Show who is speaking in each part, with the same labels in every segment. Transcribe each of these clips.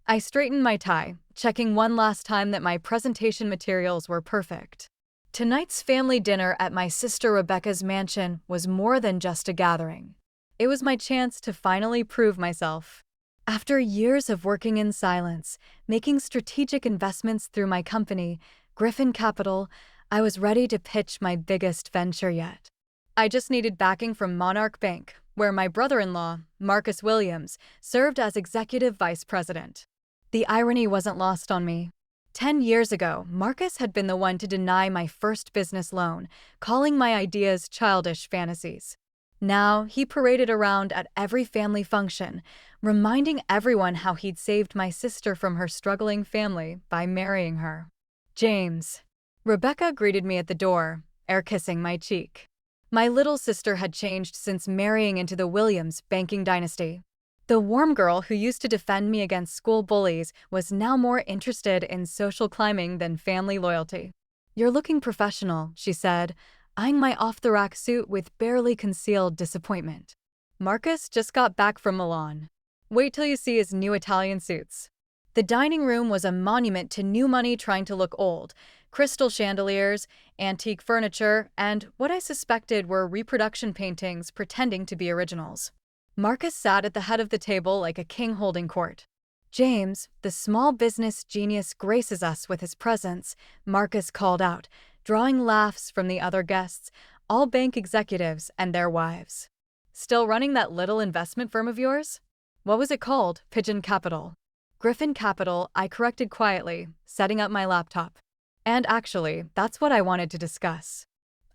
Speaker 1: I straightened my tie, checking one last time that my presentation materials were perfect. Tonight's family dinner at my sister Rebecca's mansion was more than just a gathering. It was my chance to finally prove myself. After years of working in silence, making strategic investments through my company, Griffin Capital, I was ready to pitch my biggest venture yet. I just needed backing from Monarch Bank, where my brother-in-law, Marcus Williams, served as executive vice president. The irony wasn't lost on me. 10 years ago, Marcus had been the one to deny my first business loan, calling my ideas childish fantasies. Now, he paraded around at every family function, reminding everyone how he'd saved my sister from her struggling family by marrying her. James. Rebecca greeted me at the door, air-kissing my cheek. My little sister had changed since marrying into the Williams banking dynasty. The warm girl who used to defend me against school bullies was now more interested in social climbing than family loyalty. "You're looking professional," she said, eyeing my off-the-rack suit with barely concealed disappointment. Marcus just got back from Milan. Wait till you see his new Italian suits. The dining room was a monument to new money trying to look old: crystal chandeliers, antique furniture, and what I suspected were reproduction paintings pretending to be originals. Marcus sat at the head of the table like a king holding court. "James, the small business genius graces us with his presence," Marcus called out, drawing laughs from the other guests, all bank executives and their wives. "Still running that little investment firm of yours?" "What was it called?" "Pigeon Capital." "Griffin Capital," I corrected quietly, setting up my laptop. "And actually, that's what I wanted to discuss.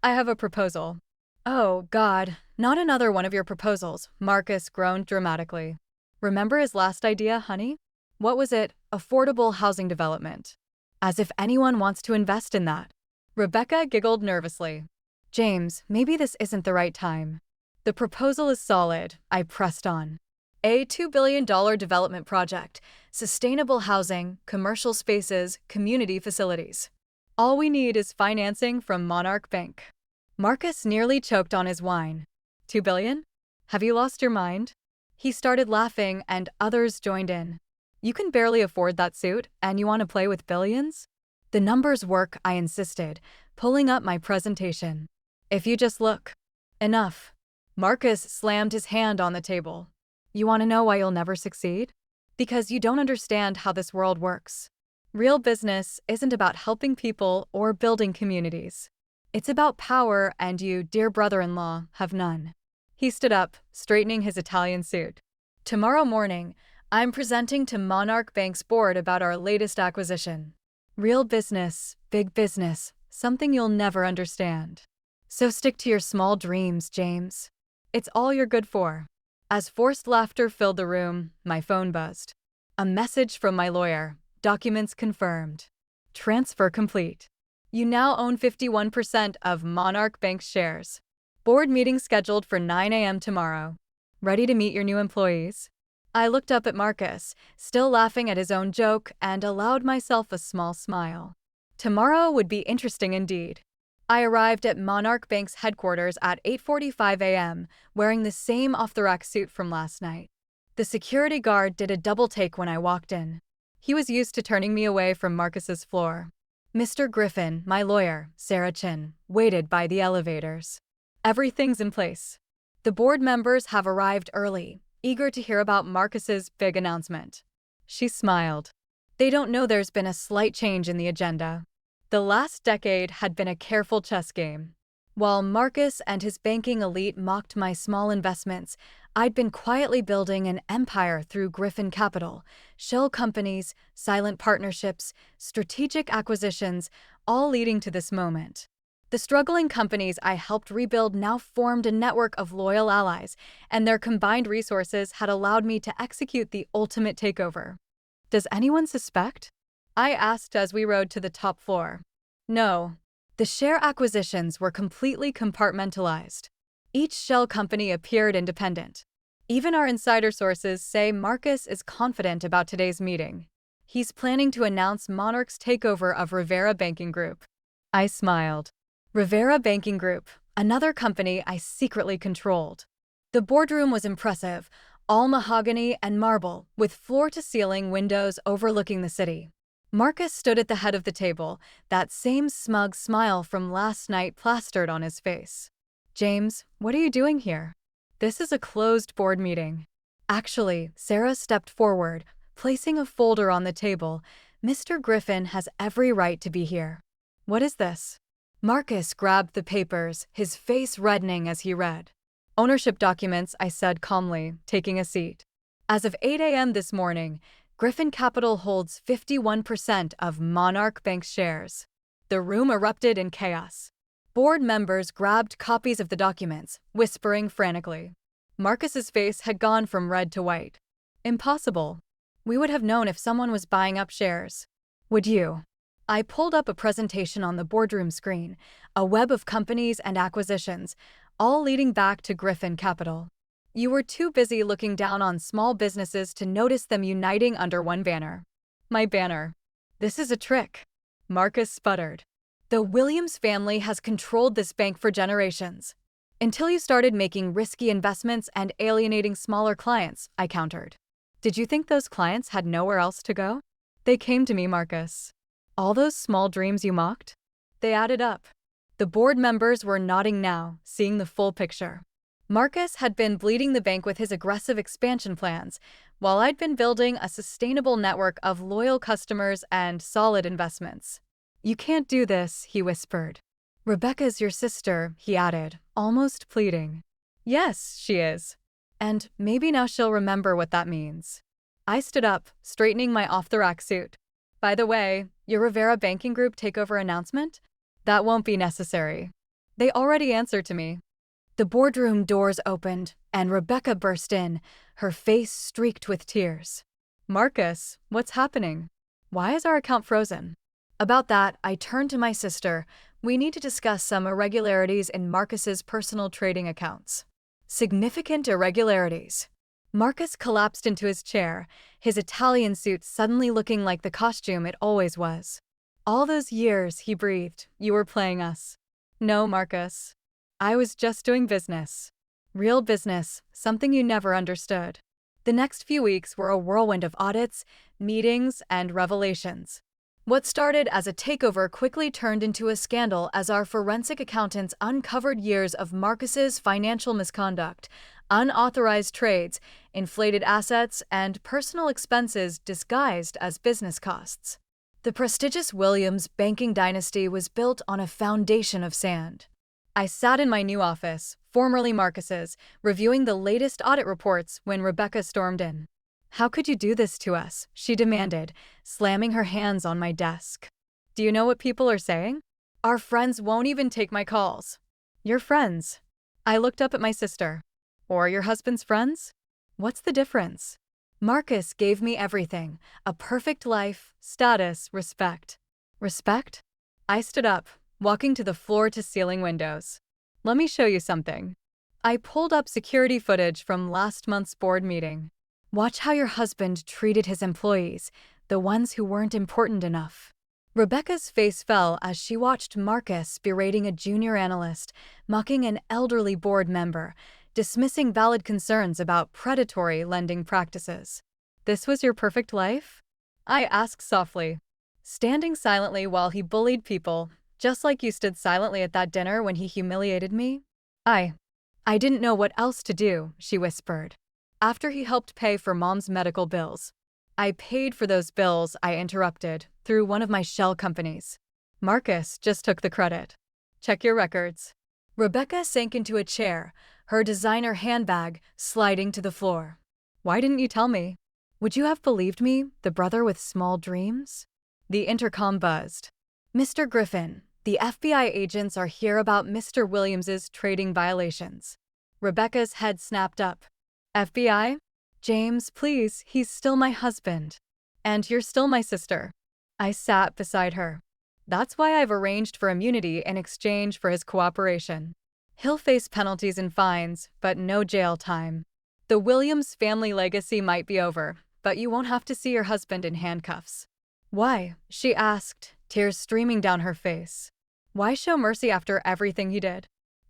Speaker 1: I have a proposal." "Oh, God, not another one of your proposals," Marcus groaned dramatically. "Remember his last idea, honey? What was it? Affordable housing development. As if anyone wants to invest in that." Rebecca giggled nervously. "James, maybe this isn't the right time." "The proposal is solid," I pressed on. "A $2 billion development project, sustainable housing, commercial spaces, community facilities. All we need is financing from Monarch Bank." Marcus nearly choked on his wine. "2 billion? Have you lost your mind?" He started laughing and others joined in. "You can barely afford that suit, and you want to play with billions?" "The numbers work," I insisted, pulling up my presentation. "If you just look." "Enough." Marcus slammed his hand on the table. "You want to know why you'll never succeed? Because you don't understand how this world works. Real business isn't about helping people or building communities. It's about power, and you, dear brother-in-law, have none." He stood up, straightening his Italian suit. "Tomorrow morning, I'm presenting to Monarch Bank's board about our latest acquisition. Real business, big business, something you'll never understand. So stick to your small dreams, James. It's all you're good for." As forced laughter filled the room, my phone buzzed. A message from my lawyer. Documents confirmed. Transfer complete. You now own 51% of Monarch Bank's shares. Board meeting scheduled for 9 a.m. tomorrow. Ready to meet your new employees? I looked up at Marcus, still laughing at his own joke, and allowed myself a small smile. Tomorrow would be interesting indeed. I arrived at Monarch Bank's headquarters at 8:45 a.m., wearing the same off-the-rack suit from last night. The security guard did a double take when I walked in. He was used to turning me away from Marcus's floor. Mr. Griffin, my lawyer, Sarah Chin, waited by the elevators. "Everything's in place. The board members have arrived early, eager to hear about Marcus's big announcement." She smiled. "They don't know there's been a slight change in the agenda. The last decade had been a careful chess game. While Marcus and his banking elite mocked my small investments, I'd been quietly building an empire through Griffin Capital, shell companies, silent partnerships, strategic acquisitions, all leading to this moment. The struggling companies I helped rebuild now formed a network of loyal allies, and their combined resources had allowed me to execute the ultimate takeover. "Does anyone suspect?" I asked as we rode to the top floor. "No." The share acquisitions were completely compartmentalized. Each shell company appeared independent. Even our insider sources say Marcus is confident about today's meeting. He's planning to announce Monarch's takeover of Rivera Banking Group. I smiled. Rivera Banking Group, another company I secretly controlled. The boardroom was impressive, all mahogany and marble, with floor-to-ceiling windows overlooking the city. Marcus stood at the head of the table, that same smug smile from last night plastered on his face. "James, what are you doing here? This is a closed board meeting." Actually, Sarah stepped forward, placing a folder on the table. "Mr. Griffin has every right to be here." "What is this?" Marcus grabbed the papers, his face reddening as he read. "Ownership documents," I said calmly, taking a seat. "As of 8 a.m. this morning, Griffin Capital holds 51% of Monarch Bank's shares." The room erupted in chaos. Board members grabbed copies of the documents, whispering frantically. Marcus's face had gone from red to white. "Impossible. We would have known if someone was buying up shares. Would you?" I pulled up a presentation on the boardroom screen, a web of companies and acquisitions, all leading back to Griffin Capital. "You were too busy looking down on small businesses to notice them uniting under one banner." "My banner. This is a trick," Marcus sputtered. "The Williams family has controlled this bank for generations. Until you started making risky investments and alienating smaller clients," I countered. "Did you think those clients had nowhere else to go? They came to me, Marcus. All those small dreams you mocked? They added up." The board members were nodding now, seeing the full picture. Marcus had been bleeding the bank with his aggressive expansion plans, while I'd been building a sustainable network of loyal customers and solid investments. "You can't do this," he whispered. "Rebecca's your sister," he added, almost pleading. "Yes, she is. And maybe now she'll remember what that means." I stood up, straightening my off-the-rack suit. "By the way, your Rivera Banking Group takeover announcement? That won't be necessary. They already answered to me." The boardroom doors opened, and Rebecca burst in, her face streaked with tears. "Marcus, what's happening? Why is our account frozen?" About that, I turned to my sister. "We need to discuss some irregularities in Marcus's personal trading accounts." Significant irregularities. Marcus collapsed into his chair, his Italian suit suddenly looking like the costume it always was. "All those years," he breathed, "you were playing us." "No, Marcus. I was just doing business. Real business, something you never understood." The next few weeks were a whirlwind of audits, meetings, and revelations. What started as a takeover quickly turned into a scandal as our forensic accountants uncovered years of Marcus's financial misconduct, unauthorized trades, inflated assets, and personal expenses disguised as business costs. The prestigious Williams banking dynasty was built on a foundation of sand. I sat in my new office, formerly Marcus's, reviewing the latest audit reports when Rebecca stormed in. "How could you do this to us?" she demanded, slamming her hands on my desk. "Do you know what people are saying? Our friends won't even take my calls." "Your friends?" I looked up at my sister. "Or your husband's friends? What's the difference?" Marcus gave me everything: a perfect life, status, respect. Respect? I stood up, walking to the floor-to-ceiling windows. "Let me show you something." I pulled up security footage from last month's board meeting. "Watch how your husband treated his employees, the ones who weren't important enough." Rebecca's face fell as she watched Marcus berating a junior analyst, mocking an elderly board member, dismissing valid concerns about predatory lending practices. "This was your perfect life?" I asked softly, standing silently while he bullied people, just like you stood silently at that dinner when he humiliated me. I didn't know what else to do," she whispered. "After he helped pay for Mom's medical bills." "I paid for those bills," I interrupted, "through one of my shell companies. Marcus just took the credit. Check your records." Rebecca sank into a chair, her designer handbag sliding to the floor. "Why didn't you tell me? Would you have believed me, the brother with small dreams?" The intercom buzzed. "Mr. Griffin, the FBI agents are here about Mr. Williams's trading violations." Rebecca's head snapped up. "FBI? James, please, he's still my husband. And you're still my sister." I sat beside her. "That's why I've arranged for immunity in exchange for his cooperation. He'll face penalties and fines, but no jail time. The Williams family legacy might be over, but you won't have to see your husband in handcuffs." "Why?" she asked, tears streaming down her face. "Why show mercy after everything he did?"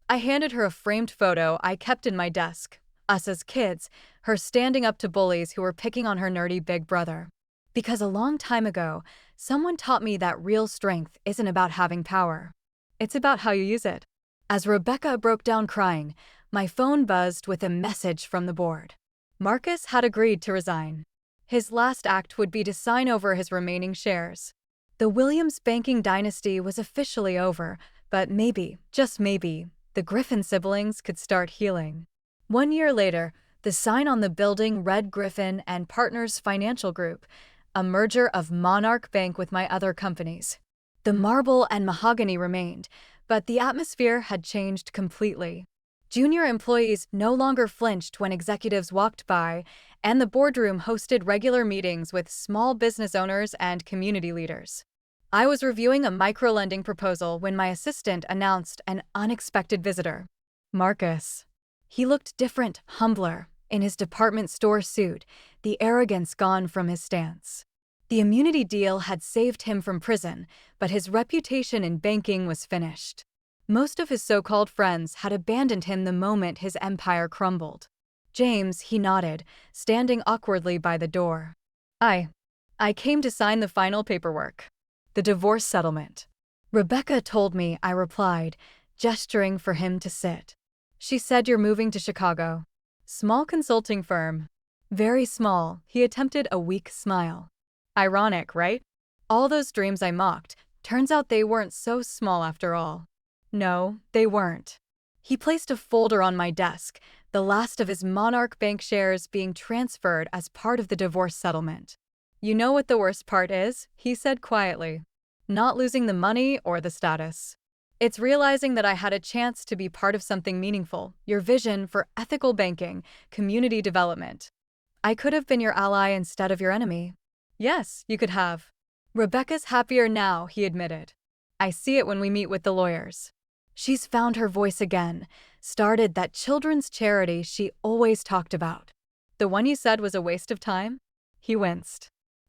Speaker 1: I handed her a framed photo I kept in my desk, Us as kids, her standing up to bullies who were picking on her nerdy big brother. Because a long time ago, someone taught me that real strength isn't about having power. It's about how you use it. As Rebecca broke down crying, my phone buzzed with a message from the board. Marcus had agreed to resign. His last act would be to sign over his remaining shares. The Williams banking dynasty was officially over, but maybe, just maybe, the Griffin siblings could start healing. 1 year later, the sign on the building read Griffin and Partners Financial Group, a merger of Monarch Bank with my other companies. The marble and mahogany remained, but the atmosphere had changed completely. Junior employees no longer flinched when executives walked by, and the boardroom hosted regular meetings with small business owners and community leaders. I was reviewing a microlending proposal when my assistant announced an unexpected visitor. Marcus. He looked different, humbler, in his department store suit, the arrogance gone from his stance. The immunity deal had saved him from prison, but his reputation in banking was finished. Most of his so-called friends had abandoned him the moment his empire crumbled. James, he nodded, standing awkwardly by the door. I came to sign the final paperwork. The divorce settlement. Rebecca told me, I replied, gesturing for him to sit. She said you're moving to Chicago. Small consulting firm. Very small, he attempted a weak smile. Ironic, right? All those dreams I mocked, turns out they weren't so small after all. No, they weren't. He placed a folder on my desk, the last of his Monarch Bank shares being transferred as part of the divorce settlement. You know what the worst part is? He said quietly. Not losing the money or the status. It's realizing that I had a chance to be part of something meaningful, your vision for ethical banking, community development. I could have been your ally instead of your enemy. Yes, you could have. Rebecca's happier now, he admitted. I see it when we meet with the lawyers. She's found her voice again, started that children's charity she always talked about. The one you said was a waste of time? He winced.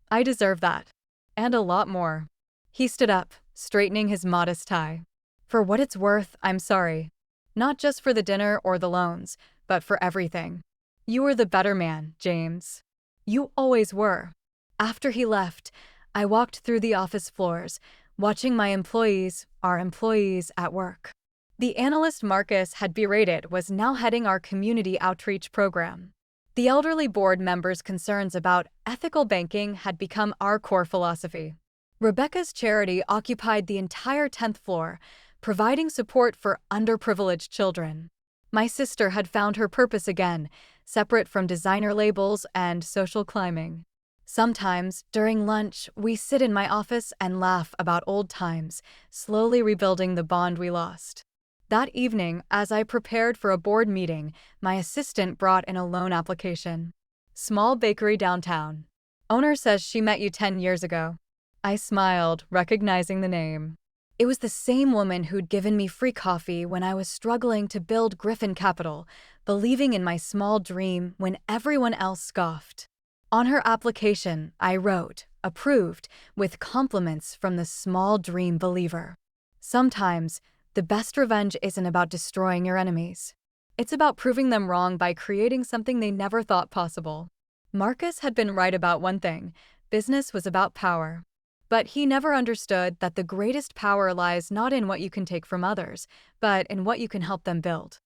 Speaker 1: I deserve that. And a lot more. He stood up, straightening his modest tie. For what it's worth, I'm sorry. Not just for the dinner or the loans, but for everything. You were the better man, James. You always were. After he left, I walked through the office floors, watching my employees, our employees, at work. The analyst Marcus had berated was now heading our community outreach program. The elderly board members' concerns about ethical banking had become our core philosophy. Rebecca's charity occupied the entire 10th floor, providing support for underprivileged children. My sister had found her purpose again, separate from designer labels and social climbing. Sometimes, during lunch, we sit in my office and laugh about old times, slowly rebuilding the bond we lost. That evening, as I prepared for a board meeting, my assistant brought in a loan application. Small bakery downtown. Owner says she met you 10 years ago. I smiled, recognizing the name. It was the same woman who'd given me free coffee when I was struggling to build Griffin Capital, believing in my small dream when everyone else scoffed. On her application, I wrote, approved, with compliments from the small dream believer. Sometimes, the best revenge isn't about destroying your enemies. It's about proving them wrong by creating something they never thought possible. Marcus had been right about one thing: business was about power. But he never understood that the greatest power lies not in what you can take from others, but in what you can help them build.